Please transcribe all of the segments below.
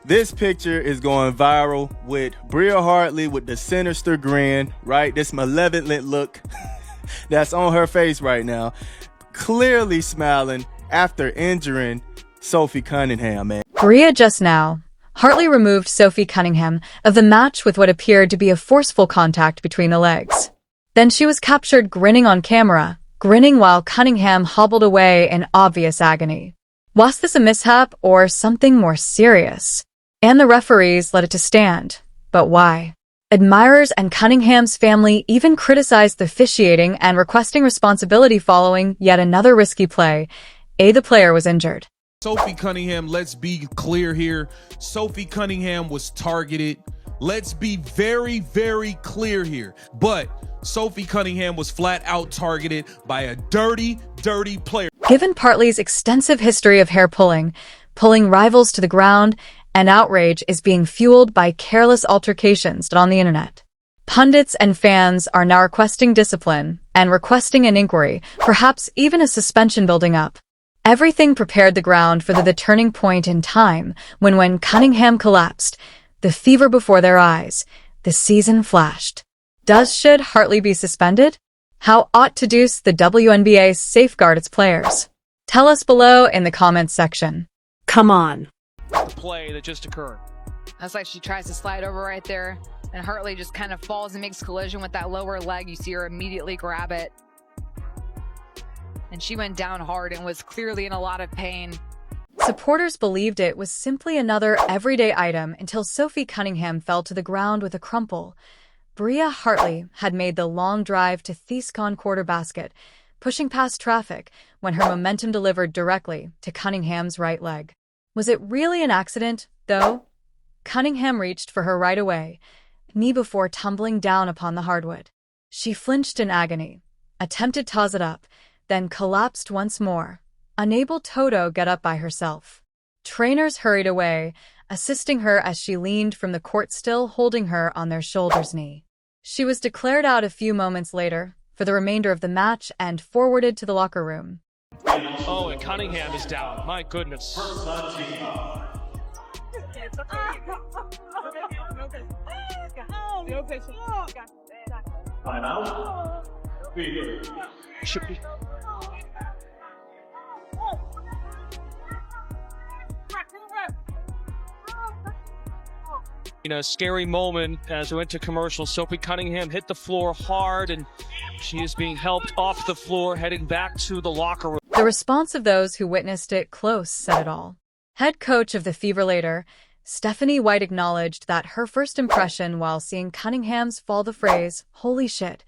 This picture is going viral with Bria Hartley with the sinister grin, right? This malevolent look that's on her face right now. Clearly smiling after injuring Sophie Cunningham, man. Bria just now. Hartley removed Sophie Cunningham of the match with what appeared to be a forceful contact between the legs. Then she was captured grinning on camera, grinning while Cunningham hobbled away in obvious agony. Was this a mishap or something more serious? And the referees let it to stand. But why? Admirers and Cunningham's family even criticized the officiating and requesting responsibility following yet another risky play. The player was injured. Sophie Cunningham, let's be clear here. Sophie Cunningham was targeted. Let's be very, very clear here. But Sophie Cunningham was flat out targeted by a dirty player. Given Hartley's extensive history of hair pulling rivals to the ground, and outrage is being fueled by careless altercations on the internet. Pundits and fans are now requesting discipline and requesting an inquiry, perhaps even a suspension building up. Everything prepared the ground for the turning point in time when Cunningham collapsed, the fever before their eyes, the season flashed. Should Hartley be suspended? How ought to do the WNBA safeguard its players? Tell us below in the comments section. Come on. The play that just occurred. That's like she tries to slide over right there, and Hartley just kind of falls and makes collision with that lower leg. You see her immediately grab it. And she went down hard and was clearly in a lot of pain. Supporters believed it was simply another everyday item until Sophie Cunningham fell to the ground with a crumple. Bria Hartley had made the long drive to Thescon quarter basket, pushing past traffic when her momentum delivered directly to Cunningham's right leg. Was it really an accident, though? Cunningham reached for her right away, knee before tumbling down upon the hardwood. She flinched in agony, attempted to toss it up, then collapsed once more, unable to get up by herself. Trainers hurried away, assisting her as she leaned from the court, still holding her on their shoulders. She was declared out a few moments later for the remainder of the match and forwarded to the locker room. Oh, and Cunningham is down. My goodness. Should be. In a scary moment as we went to commercial, Sophie Cunningham hit the floor hard and she is being helped off the floor, heading back to the locker room. The response of those who witnessed it close said it all. Head coach of the Fever later, Stephanie White, acknowledged that her first impression while seeing Cunningham's fall, the phrase, "holy shit,"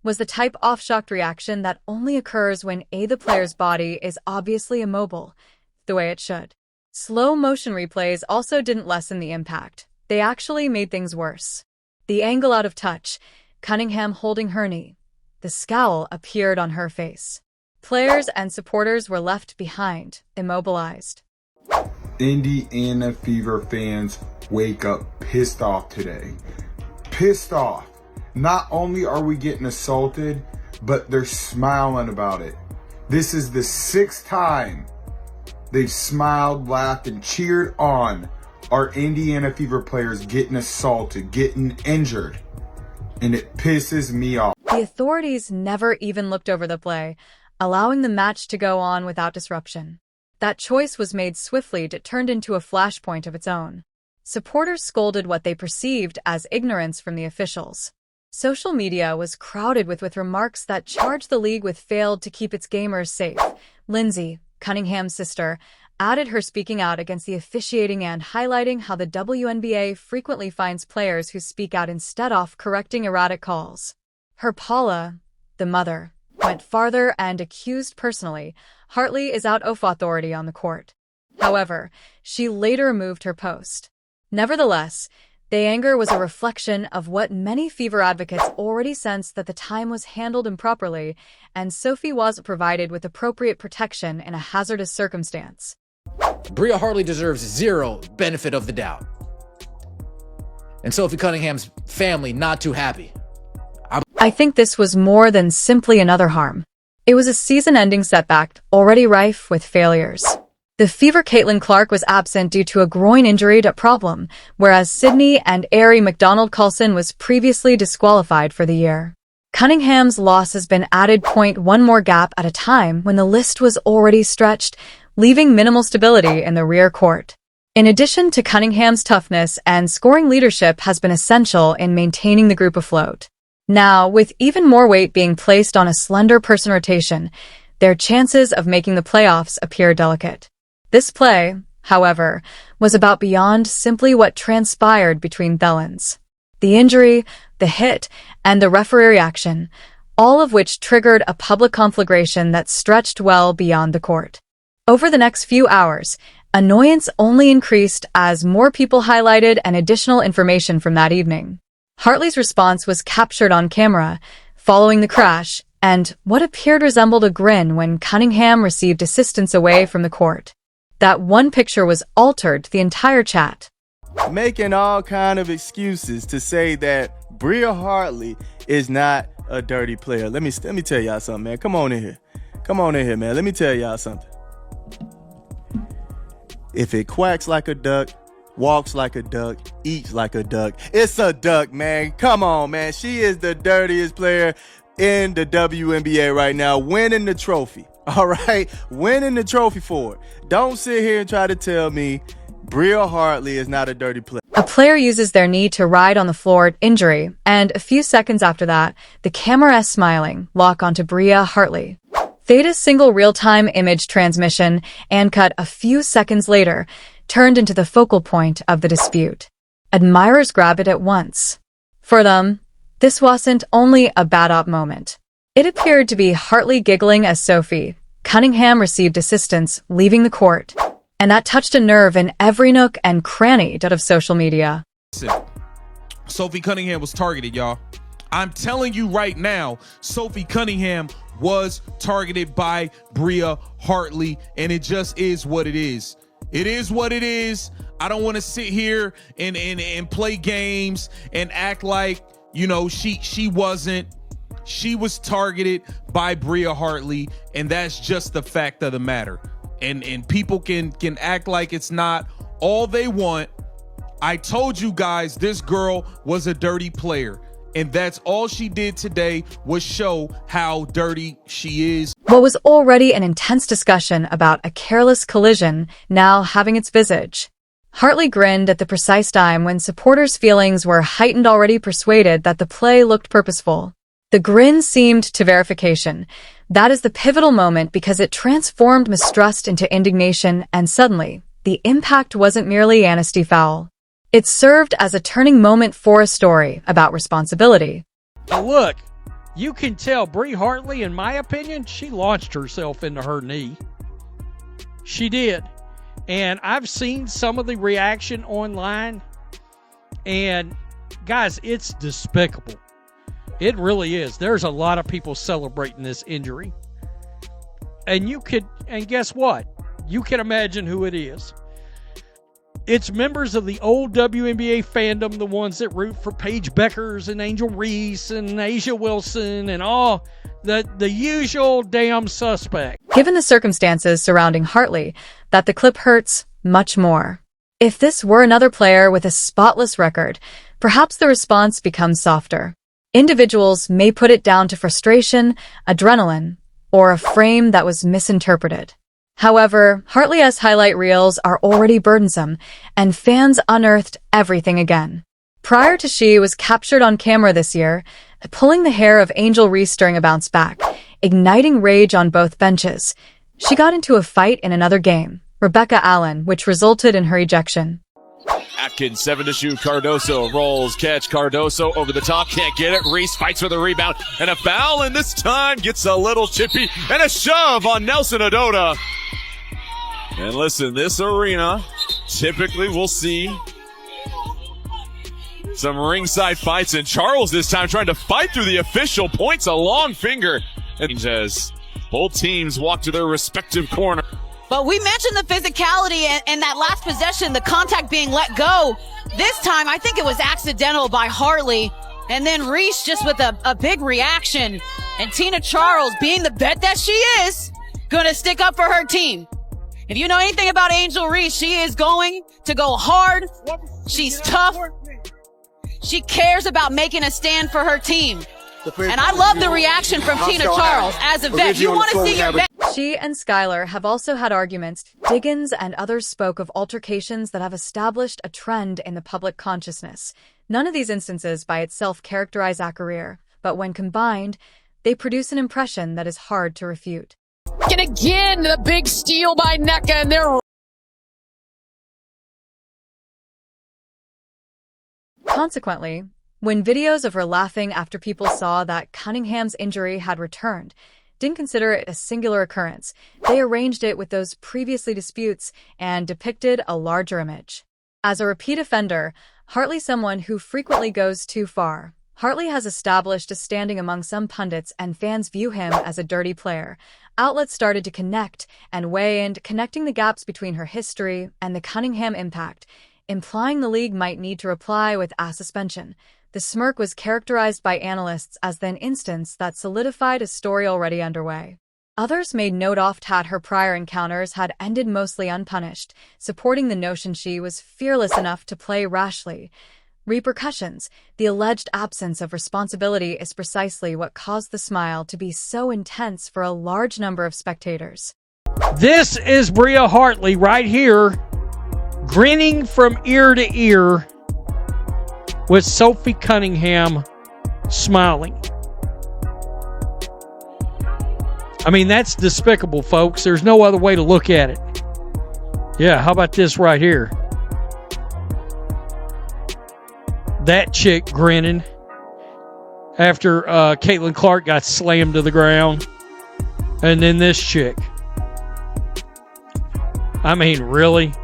was the type of shocked reaction that only occurs when the player's body is obviously immobile, the way it should. Slow motion replays also didn't lessen the impact. They actually made things worse. The angle out of touch, Cunningham holding her knee. The scowl appeared on her face. Players and supporters were left behind, immobilized. Indiana Fever fans wake up pissed off today. Pissed off. Not only are we getting assaulted, but they're smiling about it. This is the 6th time they've smiled, laughed, and cheered on our Indiana Fever players getting assaulted, getting injured. And it pisses me off. The authorities never even looked over the play, allowing the match to go on without disruption. That choice was made swiftly. It turned into a flashpoint of its own. Supporters scolded what they perceived as ignorance from the officials. Social media was crowded with remarks that charged the league with failed to keep its gamers safe. Lindsay, Cunningham's sister, added her speaking out against the officiating and highlighting how the WNBA frequently finds players who speak out instead of correcting erratic calls. Her Paula, the mother, went farther and accused personally Hartley is out of authority on the court. However, she later removed her post. Nevertheless, the anger was a reflection of what many Fever advocates already sensed, that the time was handled improperly and Sophie was provided with appropriate protection in a hazardous circumstance. Bria Hartley deserves zero benefit of the doubt. And Sophie Cunningham's family not too happy. I think this was more than simply another harm. It was a season-ending setback, already rife with failures. The Fever Caitlin Clark was absent due to a groin injury problem, whereas Sydney and Arie McDonald-Coulson was previously disqualified for the year. Cunningham's loss has been added 1 more gap at a time when the list was already stretched, leaving minimal stability in the rear court. In addition to Cunningham's toughness and scoring leadership has been essential in maintaining the group afloat. Now, with even more weight being placed on a slender person rotation, their chances of making the playoffs appear delicate. This play, however, was about beyond simply what transpired between Thellens. The injury, the hit, and the referee reaction, all of which triggered a public conflagration that stretched well beyond the court. Over the next few hours, annoyance only increased as more people highlighted and additional information from that evening. Hartley's response was captured on camera, following the crash, and what appeared resembled a grin when Cunningham received assistance away from the court. That one picture was altered the entire chat. Making all kind of excuses to say that Bria Hartley is not a dirty player. Let me tell y'all something, man. Come on in here. Come on in here, man. Let me tell y'all something. If it quacks like a duck, walks like a duck, eats like a duck, it's a duck, man. Come on, man. She is the dirtiest player in the WNBA right now, winning the trophy. All right? Winning the trophy for it. Don't sit here and try to tell me Bria Hartley is not a dirty player. A player uses their knee to ride on the floor injury, and a few seconds after that, the camera is smiling, lock onto Bria Hartley. Theta's single real-time image transmission, and cut a few seconds later, turned into the focal point of the dispute. Admirers grab it at once. For them, this wasn't only a bad-op moment. It appeared to be Hartley giggling as Sophie Cunningham received assistance leaving the court, and that touched a nerve in every nook and cranny of social media. Listen, Sophie Cunningham was targeted, y'all. I'm telling you right now, Sophie Cunningham was targeted by Bria Hartley, and it just is what it is. It is what it is. I don't want to sit here and play games and act like, you know, she wasn't. She was targeted by Bria Hartley, and that's just the fact of the matter. And people can act like it's not all they want. I told you guys this girl was a dirty player, and that's all she did today was show how dirty she is. What was already an intense discussion about a careless collision now having its visage. Hartley grinned at the precise time when supporters' feelings were heightened, already persuaded that the play looked purposeful. The grin seemed to verification. That is the pivotal moment because it transformed mistrust into indignation, and suddenly, the impact wasn't merely an nasty foul. It served as a turning moment for a story about responsibility. Now look, you can tell Bria Hartley, in my opinion, she launched herself into her knee. She did. And I've seen some of the reaction online, and guys, it's despicable. It really is. There's a lot of people celebrating this injury. And guess what? You can imagine who it is. It's members of the old WNBA fandom, the ones that root for Paige Beckers and Angel Reese and Asia Wilson and all the usual damn suspect. Given the circumstances surrounding Hartley, that the clip hurts much more. If this were another player with a spotless record, perhaps the response becomes softer. Individuals may put it down to frustration, adrenaline, or a frame that was misinterpreted. However, Hartley's highlight reels are already burdensome, and fans unearthed everything again. Prior to she was captured on camera this year, pulling the hair of Angel Reese during a bounce back, igniting rage on both benches. She got into a fight in another game, Rebecca Allen, which resulted in her ejection. Atkins, 7 to shoot. Cardoso rolls, catch. Cardoso over the top, can't get it. Reese fights for the rebound and a foul, and this time gets a little chippy and a shove on Nelson Adota. And listen, this arena, typically we'll see some ringside fights, and Charles this time trying to fight through the official, points a long finger. And as both teams walk to their respective corner. But we mentioned the physicality and that last possession, the contact being let go. This time, I think it was accidental by Hartley. And then Reese just with a big reaction. And Tina Charles, being the vet that she is, gonna stick up for her team. If you know anything about Angel Reese, she is going to go hard. She's tough. She cares about making a stand for her team. And I love the reaction from Tina Charles as a vet. You want to see your vet. She and Skylar have also had arguments. Diggins and others spoke of altercations that have established a trend in the public consciousness. None of these instances by itself characterize a career, but when combined, they produce an impression that is hard to refute. And again, the big steal by Nneka, and they're... Consequently, when videos of her laughing after people saw that Cunningham's injury had returned didn't consider it a singular occurrence, they arranged it with those previously disputes and depicted a larger image. As a repeat offender, Hartley someone who frequently goes too far. Hartley has established a standing among some pundits and fans view him as a dirty player. Outlets started to connect and weigh in, connecting the gaps between her history and the Cunningham impact, implying the league might need to reply with a suspension. The smirk was characterized by analysts as an instance that solidified a story already underway. Others made note oft that her prior encounters had ended mostly unpunished, supporting the notion she was fearless enough to play rashly. Repercussions. The alleged absence of responsibility is precisely what caused the smile to be so intense for a large number of spectators. This is Bria Hartley right here, grinning from ear to ear, with Sophie Cunningham smiling. I mean, that's despicable, folks. There's no other way to look at it. Yeah, how about this right here? That chick grinning after Caitlin Clark got slammed to the ground. And then this chick. I mean, really?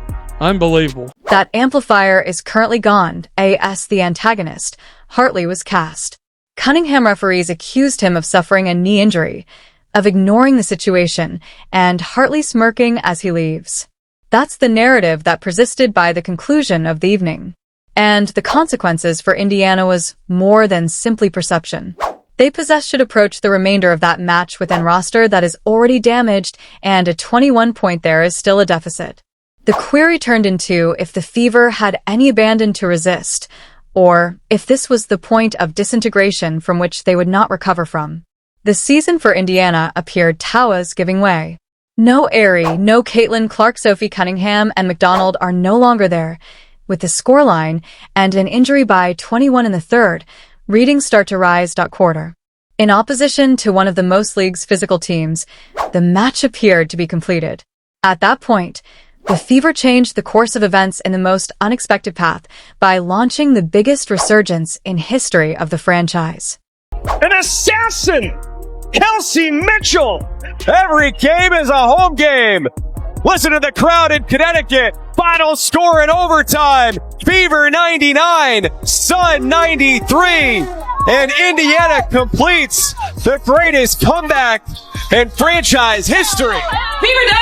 Unbelievable. That amplifier is currently gone. As the antagonist, Hartley was cast. Cunningham referees accused him of suffering a knee injury, of ignoring the situation, and Hartley smirking as he leaves. That's the narrative that persisted by the conclusion of the evening. And the consequences for Indiana was more than simply perception. They should approach the remainder of that match with an roster that is already damaged, and a 21 point there is still a deficit. The query turned into if the Fever had any abandon to resist, or if this was the point of disintegration from which they would not recover from. The season for Indiana appeared Tawa's giving way. No Aerie, no Caitlin Clark, Sophie Cunningham, and McDonald are no longer there. With the scoreline and an injury by 21 in the third, readings start to rise. Quarter. In opposition to one of the most league's physical teams, the match appeared to be completed. At that point, the Fever changed the course of events in the most unexpected path by launching the biggest resurgence in history of the franchise. An assassin! Kelsey Mitchell! Every game is a home game! Listen to the crowd in Connecticut! Final score in overtime! Fever 99, Sun 93! And Indiana completes the greatest comeback in franchise history! Fever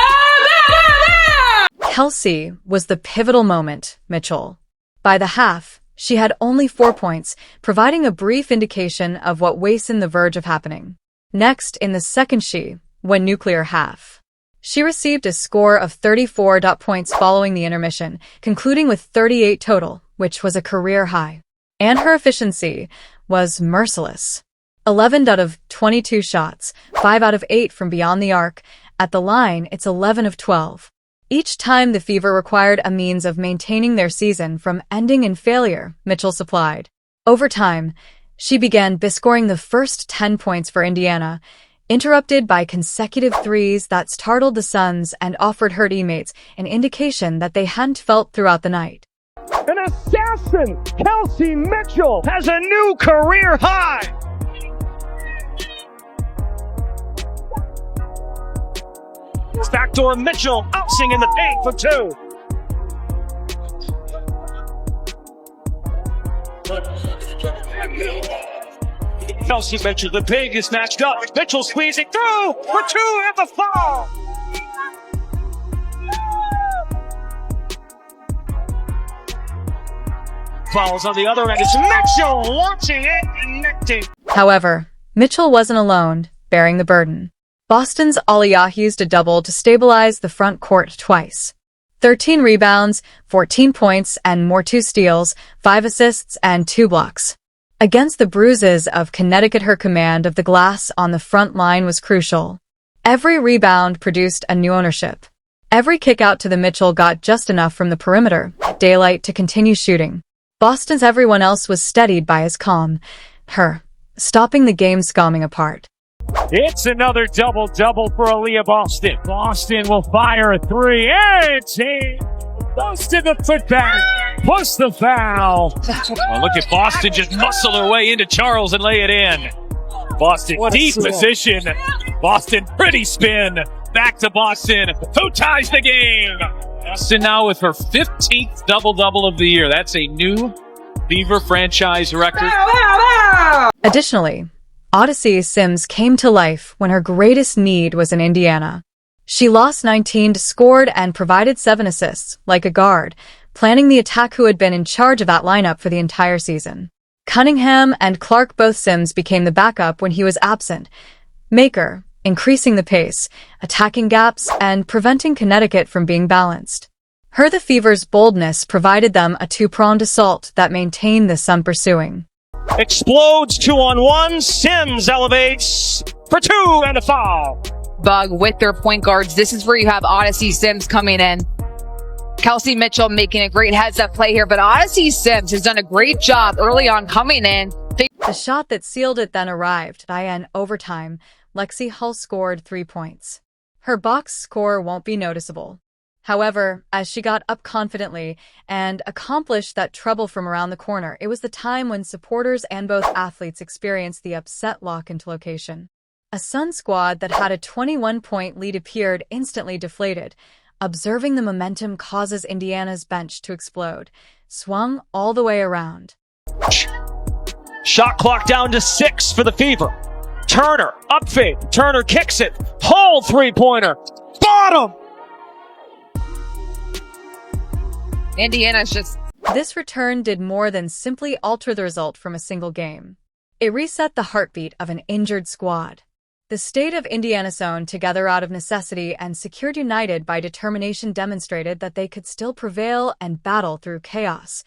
Kelsey was the pivotal moment, Mitchell. By the half, she had only 4 points, providing a brief indication of what was on the verge of happening. Next, in the second she went nuclear half. She received a score of 34 points following the intermission, concluding with 38 total, which was a career high. And her efficiency was merciless. 11 out of 22 shots, 5 out of 8 from beyond the arc. At the line, it's 11 of 12. Each time the Fever required a means of maintaining their season from ending in failure, Mitchell supplied. Over time, she began scoring the first 10 points for Indiana, interrupted by consecutive threes that startled the Suns and offered her teammates an indication that they hadn't felt throughout the night. An assassin! Kelsey Mitchell has a new career high! Backdoor Mitchell, outsing in the paint for two. Kelsey Mitchell, the pig is matched up. Mitchell squeezing through for two at the foul. Fouls on the other end. It's Mitchell launching it and connecting. However, Mitchell wasn't alone, bearing the burden. Boston's Aliyah used a double to stabilize the front court twice. 13 rebounds, 14 points, and more 2 steals, 5 assists, and 2 blocks. Against the bruises of Connecticut, her command of the glass on the front line was crucial. Every rebound produced a new ownership. Every kick out to the Mitchell got just enough from the perimeter, daylight to continue shooting. Boston's everyone else was steadied by his calm, her, stopping the game scomming apart. It's another double-double for Aaliyah Boston. Boston will fire a 3. It's in. Goes to the putback. Plus the foul. Oh, look at Boston just muscle her way into Charles and lay it in. Boston deep position. Boston pretty spin. Back to Boston. Who ties the game? Boston now with her 15th double-double of the year. That's a new Fever franchise record. Additionally, Odyssey Sims came to life when her greatest need was in Indiana. She lost 19, scored, and provided 7 assists, like a guard, planning the attack who had been in charge of that lineup for the entire season. Cunningham and Clark, both Sims, became the backup when he was absent. Maker, increasing the pace, attacking gaps, and preventing Connecticut from being balanced. The Fever's boldness provided them a 2-pronged assault that maintained the Sun pursuing. Explodes 2-on-1. Sims elevates for 2 and a foul. Bug with their point guards. This is where you have Odyssey Sims coming in. Kelsey Mitchell making a great heads-up play here, but Odyssey Sims has done a great job early on coming in. The shot that sealed it then arrived. In overtime, Lexi Hull scored 3 points. Her box score won't be noticeable. However, as she got up confidently and accomplished that trouble from around the corner, it was the time when supporters and both athletes experienced the upset lock into location. A Sun squad that had a 21-point lead appeared instantly deflated. Observing the momentum causes Indiana's bench to explode, swung all the way around. Shot clock down to 6 for the Fever. Turner, up fade. Turner kicks it. Hull 3-pointer. Bottom! Indiana's just... This return did more than simply alter the result from a single game. It reset the heartbeat of an injured squad. The state of Indiana's own, together out of necessity and secured united by determination, demonstrated that they could still prevail and battle through chaos.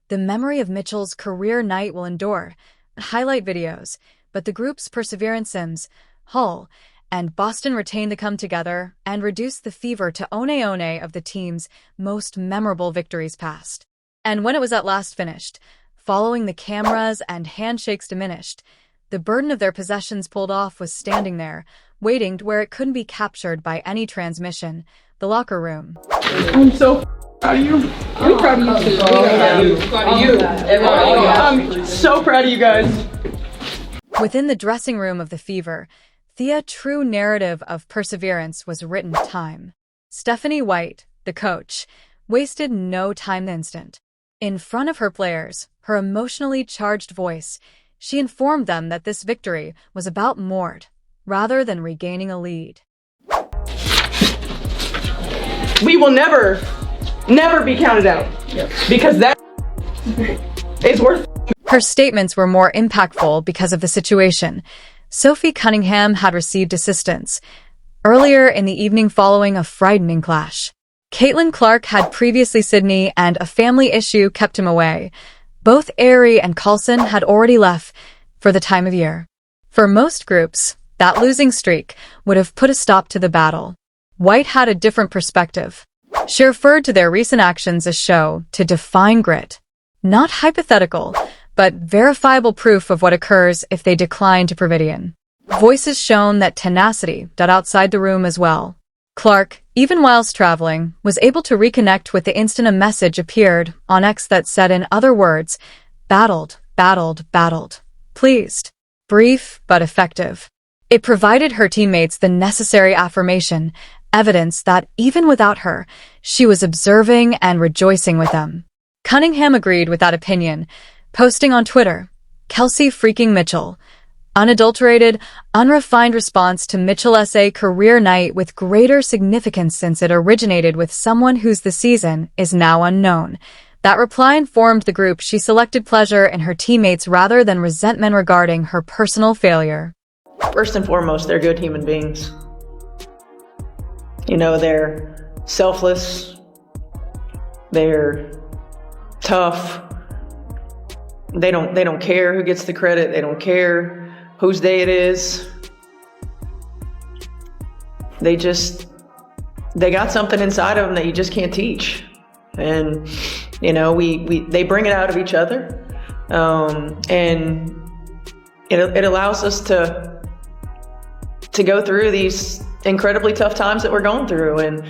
The memory of Mitchell's career night will endure. Highlight videos, but the group's perseverance, Sims, Hull, and Boston retained the come together and reduced the Fever to one of the team's most memorable victories past. And when it was at last finished, following the cameras and handshakes diminished, the burden of their possessions pulled off was standing there, waiting where it couldn't be captured by any transmission, the locker room. I'm so proud of you. I'm proud of you. I'm so proud of you guys. Within the dressing room of the Fever, the true narrative of perseverance was written time. Stephanie White, the coach, wasted no time the instant. In front of her players, her emotionally charged voice, she informed them that this victory was about more, rather than regaining a lead. We will never be counted out, because that is worth. Her statements were more impactful because of the situation. Sophie Cunningham had received assistance earlier in the evening following a frightening clash. Caitlin Clark had previously Sydney, and a family issue kept him away. Both Aerie and Carlson had already left for the time of year. For most groups, that losing streak would have put a stop to the battle. White had a different perspective. She referred to their recent actions as show to define grit. Not hypothetical, but verifiable proof of what occurs if they decline to Providian. Voices shown that tenacity outside the room as well. Clark, even whilst traveling, was able to reconnect with the instant a message appeared on X that said, in other words, battled, battled, battled. Pleased. Brief, but effective. It provided her teammates the necessary affirmation, evidence that even without her, she was observing and rejoicing with them. Cunningham agreed with that opinion, posting on Twitter, Kelsey freaking Mitchell. Unadulterated, unrefined response to Mitchell's career night with greater significance since it originated with someone whose the season is now unknown. That reply informed the group she selected pleasure in her teammates rather than resentment regarding her personal failure. First and foremost, they're good human beings. You know, they're selfless, they're tough. They don't care who gets the credit. They don't care whose day it is. They got something inside of them that you just can't teach. And, you know, they bring it out of each other. And it allows us to go through these incredibly tough times that we're going through, and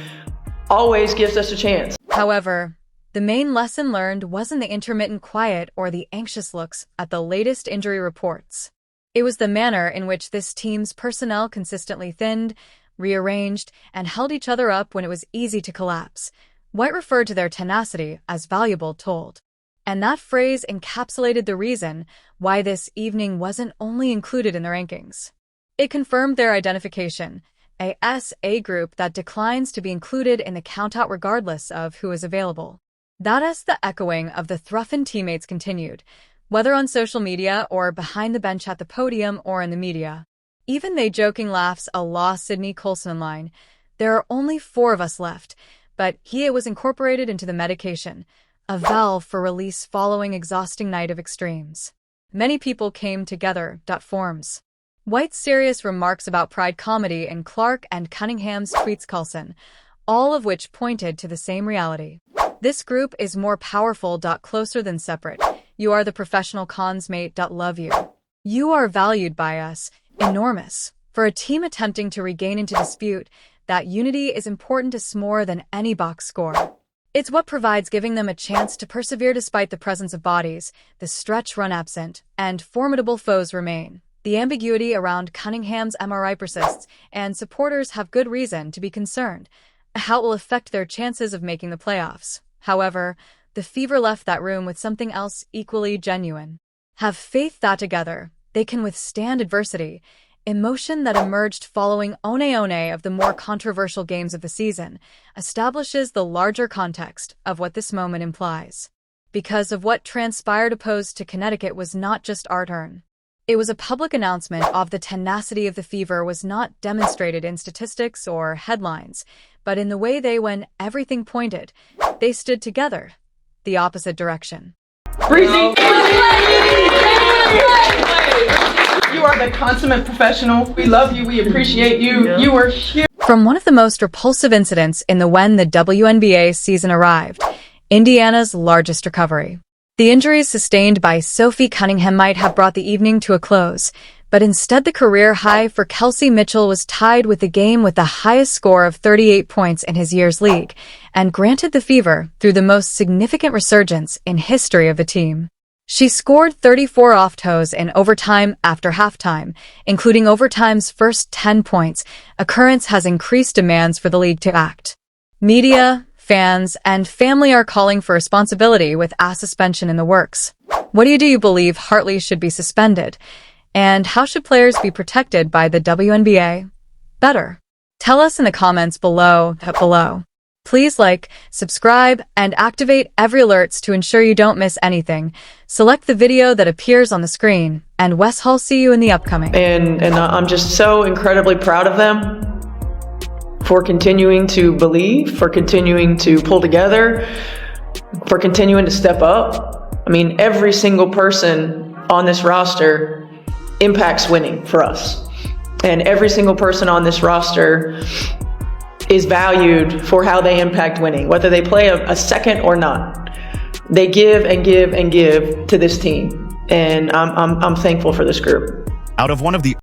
always gives us a chance. However, the main lesson learned wasn't the intermittent quiet or the anxious looks at the latest injury reports. It was the manner in which this team's personnel consistently thinned, rearranged, and held each other up when it was easy to collapse. White referred to their tenacity as valuable told. And that phrase encapsulated the reason why this evening wasn't only included in the rankings. It confirmed their identification, a SA group that declines to be included in the countout regardless of who is available. That as the echoing of the Thruffin teammates continued, whether on social media or behind the bench at the podium or in the media. Even they joking laughs a la Sydney Colson line. There are only 4 of us left, but it was incorporated into the medication, a valve for release following exhausting night of extremes. Many people came together. Forms. White's serious remarks about pride comedy in Clark and Cunningham's tweets Coulson, all of which pointed to the same reality. This group is more powerful. Closer than separate. You are the professional cons mate. Love you. You are valued by us. Enormous. For a team attempting to regain into dispute, that unity is important as more than any box score. It's what provides giving them a chance to persevere despite the presence of bodies, the stretch run absent, and formidable foes remain. The ambiguity around Cunningham's MRI persists, and supporters have good reason to be concerned how it will affect their chances of making the playoffs. However, the Fever left that room with something else equally genuine. Have faith that together, they can withstand adversity, emotion that emerged following One of the more controversial games of the season, establishes the larger context of what this moment implies. Because of what transpired opposed to Connecticut was not just art earn. It was a public announcement of the tenacity of the Fever was not demonstrated in statistics or headlines, but in the way when everything pointed, they stood together, the opposite direction. Breezy, you are the consummate professional. We love you. We appreciate you. You were here. From one of the most repulsive incidents in when the WNBA season arrived, Indiana's largest recovery. The injuries sustained by Sophie Cunningham might have brought the evening to a close, but instead the career high for Kelsey Mitchell was tied with the game with the highest score of 38 points in his year's league, and granted the Fever through the most significant resurgence in history of the team. She scored 34 off-toes in overtime after halftime, including overtime's first 10 points. Occurrence has increased demands for the league to act. Media, fans, and family are calling for responsibility with a suspension in the works. What do you believe Hartley should be suspended? And how should players be protected by the WNBA? Better. Tell us in the comments below. Please like, subscribe, and activate every alerts to ensure you don't miss anything. Select the video that appears on the screen, and Wes Hall see you in the upcoming. And I'm just so incredibly proud of them for continuing to believe, for continuing to pull together, for continuing to step up. I mean, every single person on this roster impacts winning for us. And every single person on this roster is valued for how they impact winning, whether they play a second or not. They give and give and give to this team. And I'm thankful for this group. Out of one of the